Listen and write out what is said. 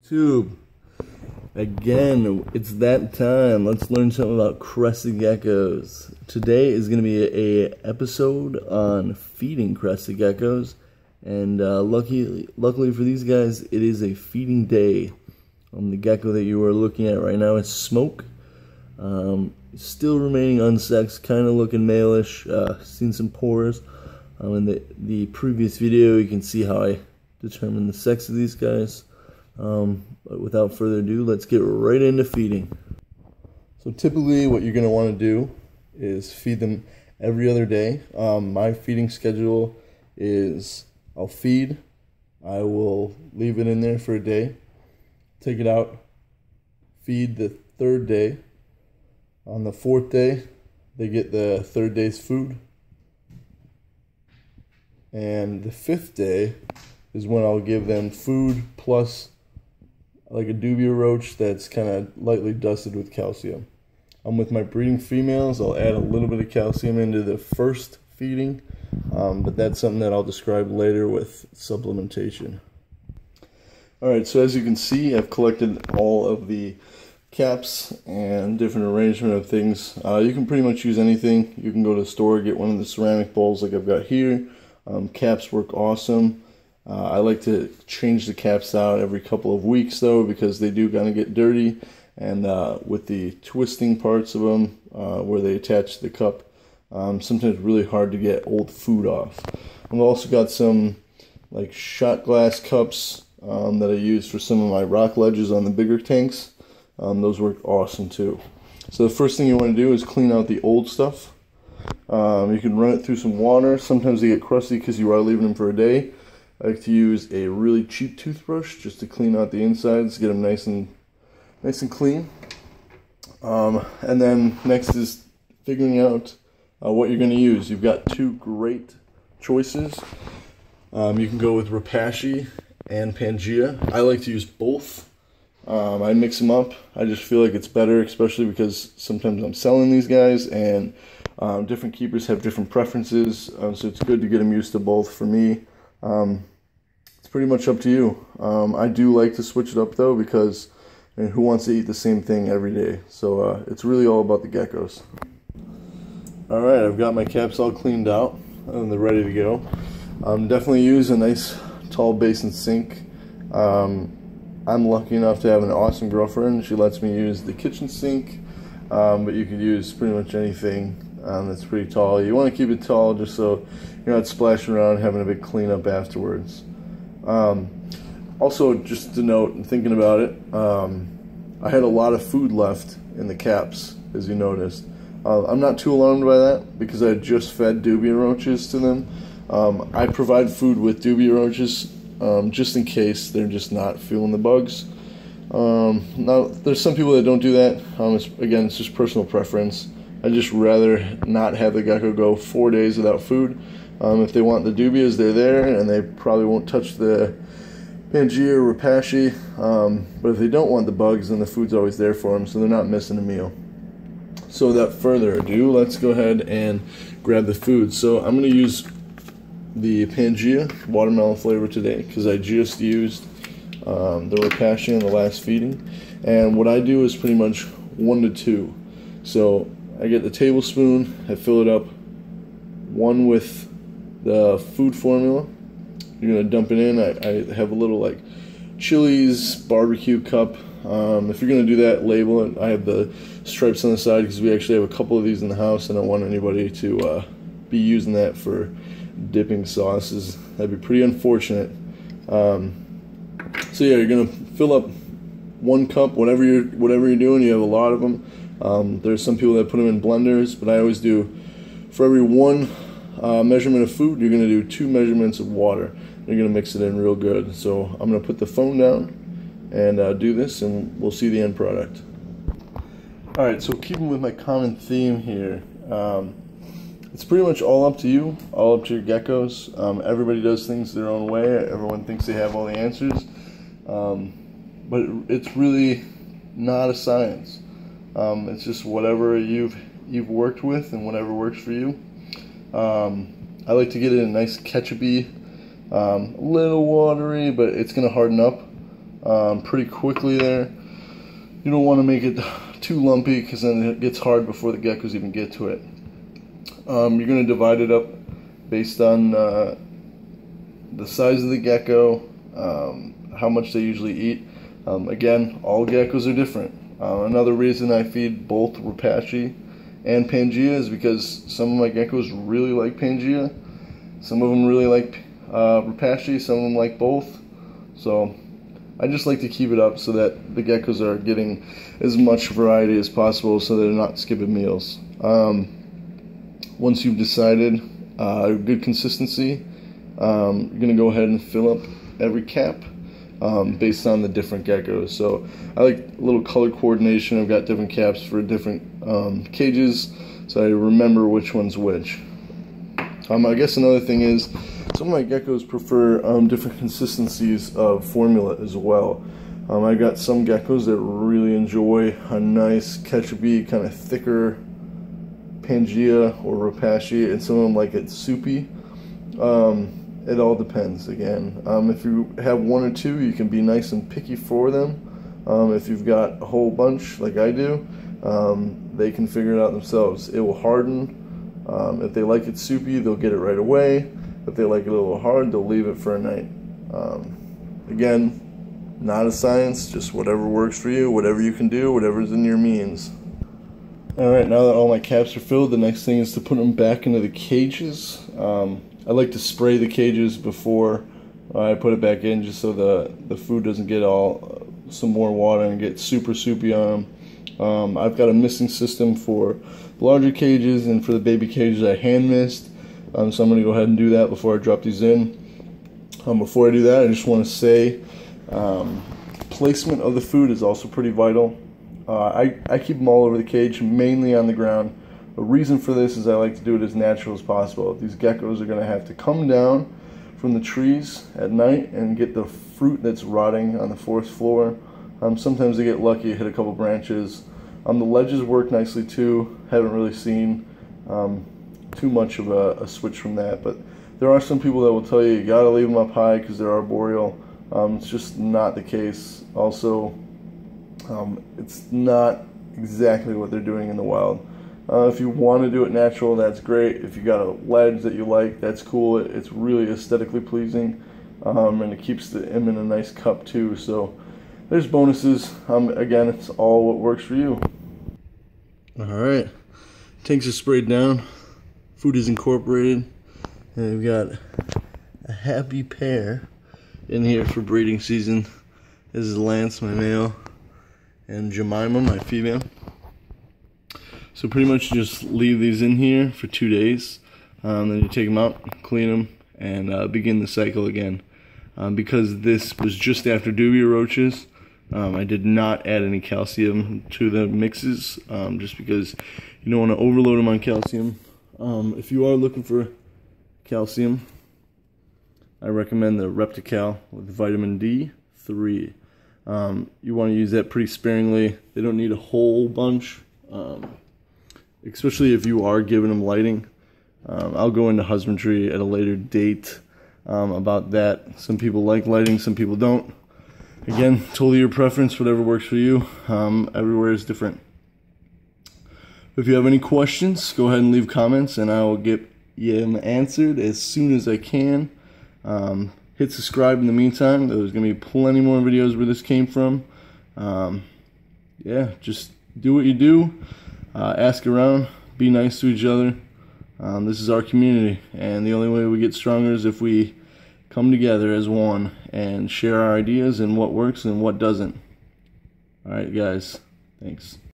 YouTube. Again, it's that time. Let's learn something about crested geckos. Today is going to be a episode on feeding crested geckos, and luckily for these guys, it is a feeding day. The gecko that you are looking at right now is Smoke. Still remaining unsexed, kind of looking male-ish. Seen some pores. In the previous video, you can see how I determine the sex of these guys. But without further ado, let's get right into feeding. So typically what you're going to want to do is feed them every other day. My feeding schedule is I'll feed, I will leave it in there for a day, take it out, feed the third day. On the fourth day, they get the third day's food. And the fifth day is when I'll give them food plus like a dubia roach that's kind of lightly dusted with calcium. With my breeding females, I'll add a little bit of calcium into the first feeding, but that's something that I'll describe later with supplementation. Alright, so as you can see, I've collected all of the caps and different arrangement of things. You can pretty much use anything. You can go to the store, get one of the ceramic bowls like I've got here. Caps work awesome. I like to change the caps out every couple of weeks though, because they do kind of get dirty, and with the twisting parts of them where they attach to the cup, sometimes really hard to get old food off. I've also got some like shot glass cups that I use for some of my rock ledges on the bigger tanks. Those work awesome too. So the first thing you want to do is clean out the old stuff. You can run it through some water. Sometimes they get crusty because you are leaving them for a day. I like to use a really cheap toothbrush just to clean out the insides, get them nice and clean. And then next is figuring out what you're going to use. You've got two great choices. You can go with Repashy and Pangea. I like to use both. I mix them up. I just feel like it's better, especially because sometimes I'm selling these guys, and different keepers have different preferences, so it's good to get them used to both. For me, it's pretty much up to you. I do like to switch it up though, because who wants to eat the same thing every day? So it's really all about the geckos. Alright, I've got my caps all cleaned out and they're ready to go. Definitely use a nice tall basin sink. I'm lucky enough to have an awesome girlfriend. She lets me use the kitchen sink, but you could use pretty much anything that's pretty tall. You want to keep it tall just so you're not splashing around having a big cleanup afterwards. Also, just to note, thinking about it, I had a lot of food left in the caps, as you noticed. I'm not too alarmed by that because I just fed dubia roaches to them. I provide food with dubia roaches just in case they're just not feeling the bugs. Now, there's some people that don't do that. Again, it's just personal preference. I just rather not have the gecko go 4 days without food. If they want the dubias, they're there, and they probably won't touch the Pangea or Repashy. But if they don't want the bugs, then the food's always there for them, so they're not missing a meal. So without further ado, let's go ahead and grab the food. So I'm going to use the Pangea watermelon flavor today because I just used the Repashy on the last feeding, and what I do is pretty much 1 to 2. So I get the tablespoon, I fill it up, one with the food formula. You're gonna dump it in. I have a little like Chili's barbecue cup. If you're gonna do that, label it. I have the stripes on the side because we actually have a couple of these in the house. I don't want anybody to be using that for dipping sauces. That'd be pretty unfortunate. So yeah, you're gonna fill up 1 cup, whatever you're doing. You have a lot of them. There's some people that put them in blenders, but I always do, for every 1 measurement of food, you're gonna do 2 measurements of water. You're gonna mix it in real good. So I'm gonna put the phone down and do this, and we'll see the end product. All right, so keeping with my common theme here. It's pretty much all up to you, all up to your geckos. Everybody does things their own way. Everyone thinks they have all the answers, but it's really not a science. It's just whatever you've worked with and whatever works for you. I like to get it in a nice ketchupy, a little watery, but it's going to harden up. pretty quickly there. You don't want to make it too lumpy because then it gets hard before the geckos even get to it. You're going to divide it up based on the size of the gecko, how much they usually eat. Again, all geckos are different. Another reason I feed both Repashy and Pangea is because some of my geckos really like Pangea, some of them really like Repashy, some of them like both. So I just like to keep it up so that the geckos are getting as much variety as possible so they're not skipping meals. Once you've decided good consistency, you're going to go ahead and fill up every cap based on the different geckos. So I like a little color coordination. I've got different caps for different cages, so I remember which one's which. I guess another thing is some of my geckos prefer different consistencies of formula as well. I got some geckos that really enjoy a nice ketchupy, kind of thicker Pangea or Repashy, and some of them like it soupy. It all depends again. If you have one or two, you can be nice and picky for them. If you've got a whole bunch like I do, they can figure it out themselves. It will harden. If they like it soupy, they'll get it right away. If they like it a little hard, they'll leave it for a night. Again, not a science, just whatever works for you, whatever you can do, whatever's in your means. Alright, now that all my caps are filled, the next thing is to put them back into the cages. I like to spray the cages before I put it back in, just so the food doesn't get all some more water and get super soupy on them. I've got a misting system for the larger cages, and for the baby cages I hand mist. So I'm going to go ahead and do that before I drop these in. Before I do that, I just want to say placement of the food is also pretty vital. I keep them all over the cage, mainly on the ground. The reason for this is I like to do it as natural as possible. These geckos are going to have to come down from the trees at night and get the fruit that's rotting on the forest floor. Sometimes they get lucky, hit a couple branches. The ledges work nicely too. Haven't really seen too much of a switch from that, but there are some people that will tell you gotta leave them up high because they're arboreal. It's just not the case. Also, it's not exactly what they're doing in the wild. If you want to do it natural, that's great. If you got a ledge that you like, that's cool. It's really aesthetically pleasing, and it keeps them in a nice cup too. So there's bonuses. Again, it's all what works for you. Alright, tanks are sprayed down, food is incorporated, and we've got a happy pair in here for breeding season. This is Lance, my male, and Jemima, my female. So pretty much just leave these in here for 2 days, then you take them out, clean them, and begin the cycle again. Because this was just after dubia roaches, I did not add any calcium to the mixes, just because you don't want to overload them on calcium. If you are looking for calcium, I recommend the Reptical with vitamin D3. You want to use that pretty sparingly. They don't need a whole bunch, especially if you are giving them lighting. I'll go into husbandry at a later date about that. Some people like lighting, some people don't. Again, totally your preference, whatever works for you. Everywhere is different. If you have any questions, go ahead and leave comments and I will get them answered as soon as I can. Hit subscribe in the meantime. There's going to be plenty more videos where this came from. Yeah, just do what you do. Ask around. Be nice to each other. This is our community, and the only way we get stronger is if we come together as one and share our ideas and what works and what doesn't. Alright guys, thanks.